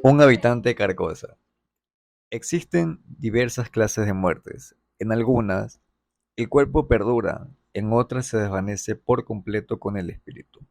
Un habitante de Carcosa. Existen diversas clases de muertes. En algunas, el cuerpo perdura, en otras se desvanece por completo con el espíritu.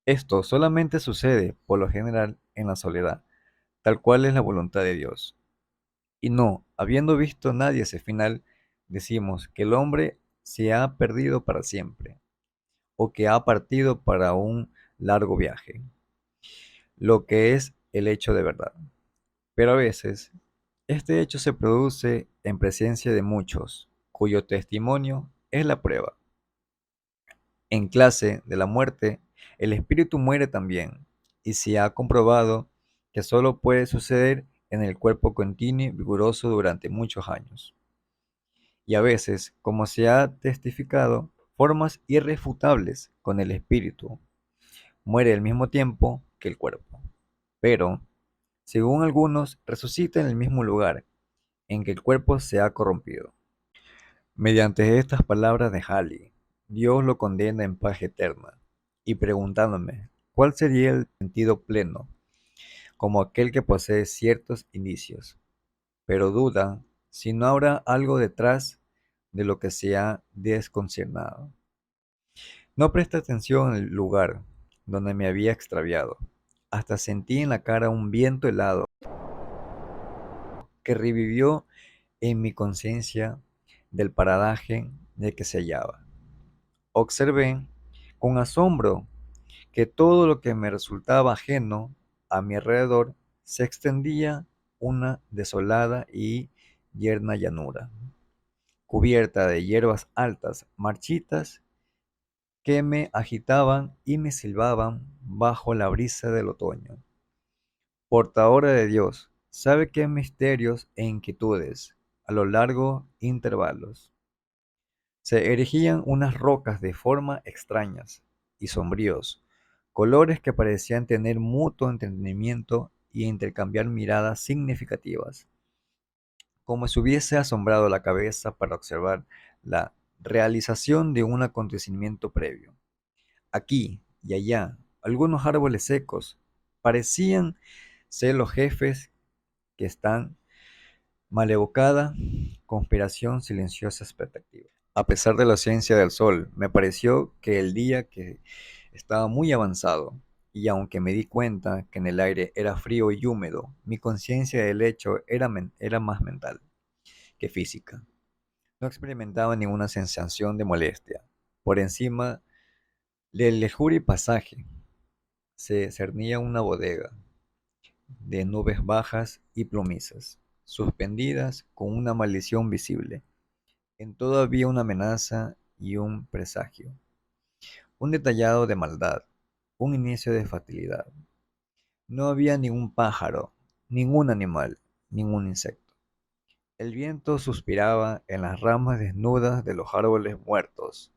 Esto solamente sucede, por lo general, en la soledad, tal cual es la voluntad de Dios. Y no, habiendo visto nadie ese final, decimos que el hombre se ha perdido para siempre, o que ha partido para un largo viaje, lo que es el hecho de verdad. Pero a veces, este hecho se produce en presencia de muchos, cuyo testimonio es la prueba. En clase de la muerte, el espíritu muere también, y se ha comprobado que solo puede suceder en el cuerpo continuo y vigoroso durante muchos años. Y a veces, como se ha testificado, formas irrefutables con el espíritu, muere al mismo tiempo que el cuerpo. Pero, según algunos, resucita en el mismo lugar en que el cuerpo se ha corrompido. Mediante estas palabras de Halley, Dios lo condena en paz eterna, y preguntándome cuál sería el sentido pleno, como aquel que posee ciertos indicios, pero duda si no habrá algo detrás de lo que se ha desconcernado. No presté atención al lugar donde me había extraviado, hasta sentí en la cara un viento helado que revivió en mi conciencia del paradaje de que se hallaba. Observé con asombro que todo lo que me resultaba ajeno a mi alrededor se extendía una desolada y yerna llanura, cubierta de hierbas altas, marchitas, que me agitaban y me silbaban bajo la brisa del otoño. Portadora de Dios, sabe qué misterios e inquietudes, a lo largo intervalos, se erigían unas rocas de forma extrañas y sombríos, colores que parecían tener mutuo entendimiento y intercambiar miradas significativas, como si hubiese asombrado la cabeza para observar la realización de un acontecimiento previo. Aquí y allá, algunos árboles secos parecían ser los jefes que están mal evocada conspiración silenciosa expectativa. A pesar de la ausencia del sol, me pareció que el día que estaba muy avanzado, y aunque me di cuenta que en el aire era frío y húmedo, mi conciencia del hecho era más mental que física. No experimentaba ninguna sensación de molestia. Por encima del lejúreo pasaje se cernía una bodega de nubes bajas y plomizas, suspendidas con una maldición visible. En todo había una amenaza y un presagio, un detallado de maldad, un inicio de fatalidad. No había ningún pájaro, ningún animal, ningún insecto. El viento suspiraba en las ramas desnudas de los árboles muertos,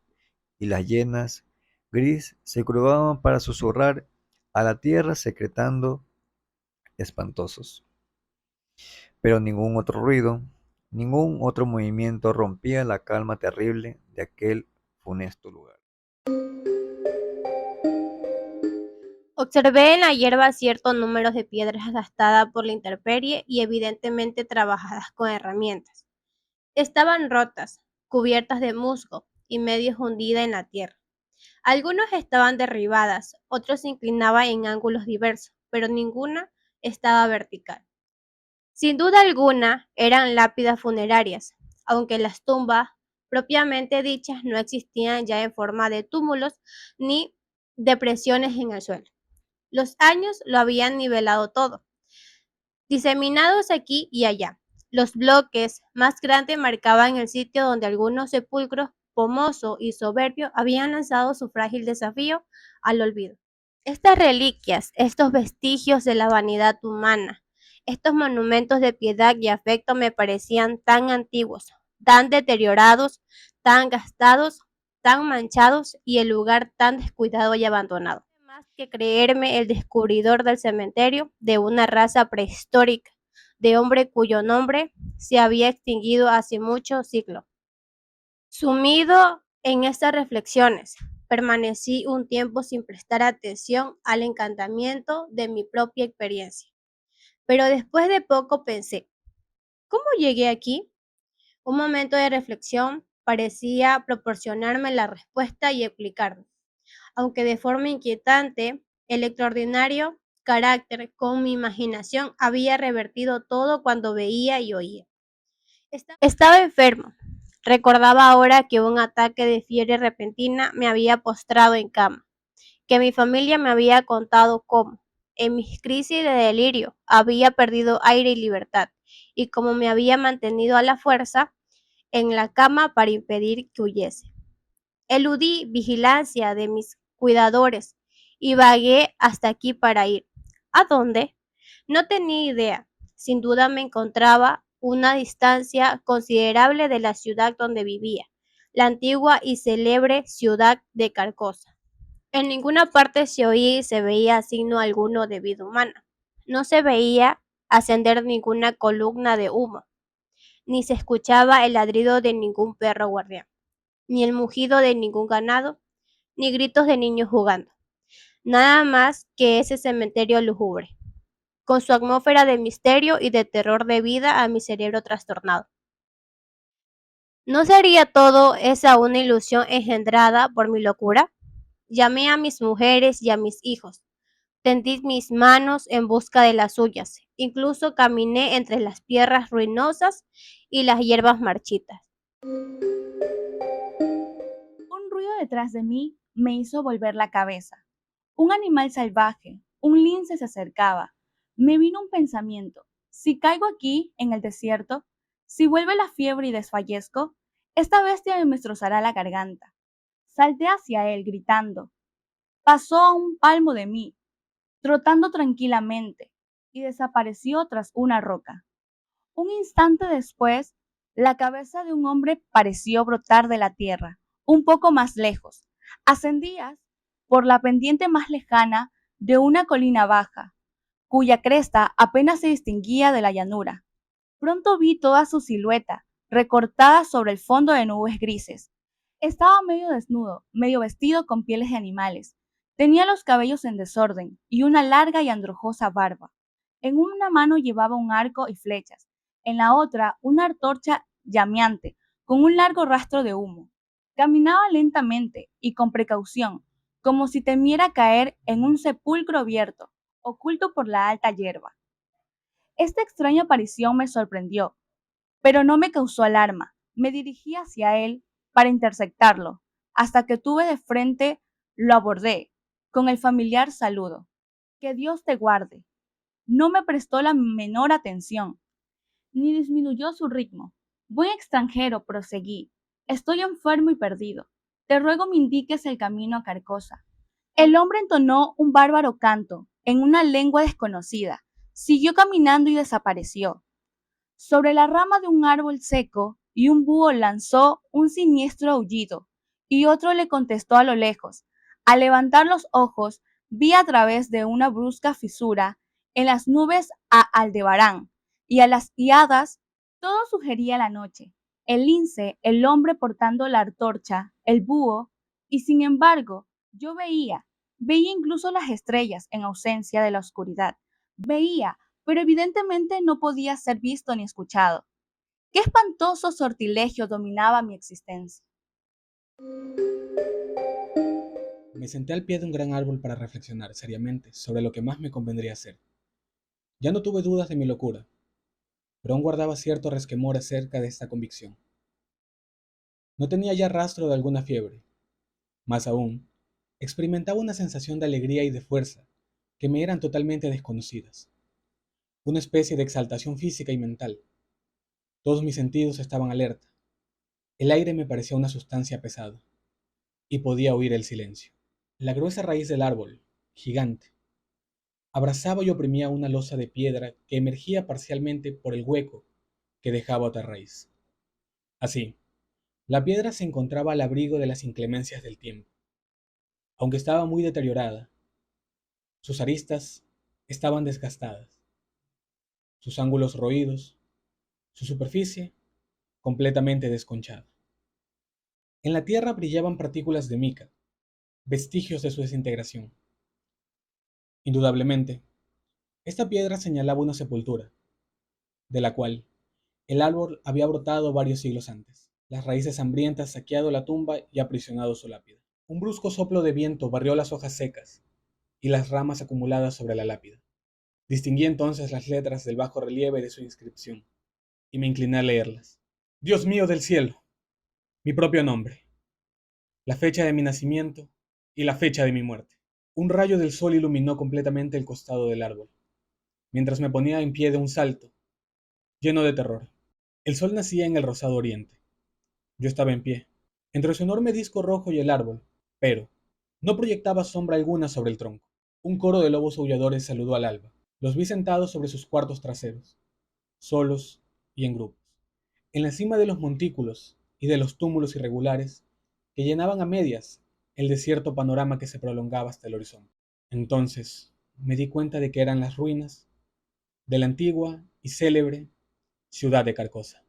y las hienas gris se curvaban para susurrar a la tierra secretando espantosos. Pero ningún otro ruido, ningún otro movimiento rompía la calma terrible de aquel funesto lugar. Observé en la hierba ciertos números de piedras gastadas por la intemperie y evidentemente trabajadas con herramientas. Estaban rotas, cubiertas de musgo y medio hundidas en la tierra. Algunas estaban derribadas, otros se inclinaban en ángulos diversos, pero ninguna estaba vertical. Sin duda alguna eran lápidas funerarias, aunque las tumbas propiamente dichas no existían ya en forma de túmulos ni depresiones en el suelo. Los años lo habían nivelado todo, diseminados aquí y allá. Los bloques más grandes marcaban el sitio donde algunos sepulcros, pomoso y soberbio, habían lanzado su frágil desafío al olvido. Estas reliquias, estos vestigios de la vanidad humana, estos monumentos de piedad y afecto me parecían tan antiguos, tan deteriorados, tan gastados, tan manchados y el lugar tan descuidado y abandonado. Más que creerme el descubridor del cementerio de una raza prehistórica, de hombre cuyo nombre se había extinguido hace muchos siglos. Sumido en estas reflexiones, permanecí un tiempo sin prestar atención al encantamiento de mi propia experiencia. Pero después de poco pensé, ¿cómo llegué aquí? Un momento de reflexión parecía proporcionarme la respuesta y explicarme, aunque de forma inquietante, el extraordinario carácter con mi imaginación había revertido todo cuando veía y oía. Estaba enfermo. Recordaba ahora que un ataque de fiebre repentina me había postrado en cama, que mi familia me había contado cómo, en mis crisis de delirio, había perdido aire y libertad, y cómo me había mantenido a la fuerza en la cama para impedir que huyese. Eludí vigilancia de mis cuidadores y vagué hasta aquí para ir. ¿A dónde? No tenía idea. Sin duda me encontraba a una distancia considerable de la ciudad donde vivía, la antigua y célebre ciudad de Carcosa. En ninguna parte se oía y se veía signo alguno de vida humana. No se veía ascender ninguna columna de humo, ni se escuchaba el ladrido de ningún perro guardián, ni el mugido de ningún ganado, ni gritos de niños jugando. Nada más que ese cementerio lúgubre, con su atmósfera de misterio y de terror debida a mi cerebro trastornado. ¿No sería todo esa una ilusión engendrada por mi locura? Llamé a mis mujeres y a mis hijos. Tendí mis manos en busca de las suyas. Incluso caminé entre las piedras ruinosas y las hierbas marchitas. Un ruido detrás de mí me hizo volver la cabeza. Un animal salvaje, un lince se acercaba. Me vino un pensamiento. Si caigo aquí, en el desierto, si vuelve la fiebre y desfallezco, esta bestia me destrozará la garganta. Salté hacia él, gritando. Pasó a un palmo de mí, trotando tranquilamente, y desapareció tras una roca. Un instante después, la cabeza de un hombre pareció brotar de la tierra, un poco más lejos. Ascendía por la pendiente más lejana de una colina baja, cuya cresta apenas se distinguía de la llanura. Pronto vi toda su silueta, recortada sobre el fondo de nubes grises. Estaba medio desnudo, medio vestido con pieles de animales. Tenía los cabellos en desorden y una larga y andrajosa barba. En una mano llevaba un arco y flechas, en la otra una antorcha llameante, con un largo rastro de humo. Caminaba lentamente y con precaución, como si temiera caer en un sepulcro abierto, oculto por la alta hierba. Esta extraña aparición me sorprendió, pero no me causó alarma. Me dirigí hacia él para interceptarlo. Hasta que tuve de frente, lo abordé, con el familiar saludo. Que Dios te guarde. No me prestó la menor atención, ni disminuyó su ritmo. Buen extranjero, proseguí. Estoy enfermo y perdido. Te ruego me indiques el camino a Carcosa. El hombre entonó un bárbaro canto, en una lengua desconocida. Siguió caminando y desapareció. Sobre la rama de un árbol seco, y un búho lanzó un siniestro aullido, y otro le contestó a lo lejos. Al levantar los ojos, vi a través de una brusca fisura en las nubes a Aldebarán, y a las hiadas todo sugería la noche. El lince, el hombre portando la antorcha, el búho, y sin embargo, yo veía incluso las estrellas en ausencia de la oscuridad. Veía, pero evidentemente no podía ser visto ni escuchado. ¿Qué espantoso sortilegio dominaba mi existencia? Me senté al pie de un gran árbol para reflexionar seriamente sobre lo que más me convendría hacer. Ya no tuve dudas de mi locura, pero aún guardaba cierto resquemor acerca de esta convicción. No tenía ya rastro de alguna fiebre. Más aún, experimentaba una sensación de alegría y de fuerza que me eran totalmente desconocidas. Una especie de exaltación física y mental. Todos mis sentidos estaban alerta. El aire me parecía una sustancia pesada, y podía oír el silencio. La gruesa raíz del árbol, gigante, abrazaba y oprimía una losa de piedra que emergía parcialmente por el hueco que dejaba otra raíz. Así, la piedra se encontraba al abrigo de las inclemencias del tiempo. Aunque estaba muy deteriorada, sus aristas estaban desgastadas, sus ángulos roídos, su superficie completamente desconchada. En la tierra brillaban partículas de mica, vestigios de su desintegración. Indudablemente, Esta piedra señalaba una sepultura, de la cual el árbol había brotado varios siglos antes. Las raíces hambrientas saqueado la tumba y aprisionado su lápida. Un brusco soplo de viento barrió las hojas secas y las ramas acumuladas sobre la lápida. Distinguí entonces las letras del bajo relieve de su inscripción y me incliné a leerlas. Dios mío del cielo, mi propio nombre, la fecha de mi nacimiento y la fecha de mi muerte. Un rayo del sol iluminó completamente el costado del árbol, mientras me ponía en pie de un salto, lleno de terror. El sol nacía en el rosado oriente. Yo estaba en pie, entre su enorme disco rojo y el árbol, pero no proyectaba sombra alguna sobre el tronco. Un coro de lobos aulladores saludó al alba. Los vi sentados sobre sus cuartos traseros, solos y en grupos, en la cima de los montículos y de los túmulos irregulares que llenaban a medias el desierto panorama que se prolongaba hasta el horizonte. Entonces me di cuenta de que eran las ruinas de la antigua y célebre ciudad de Carcosa.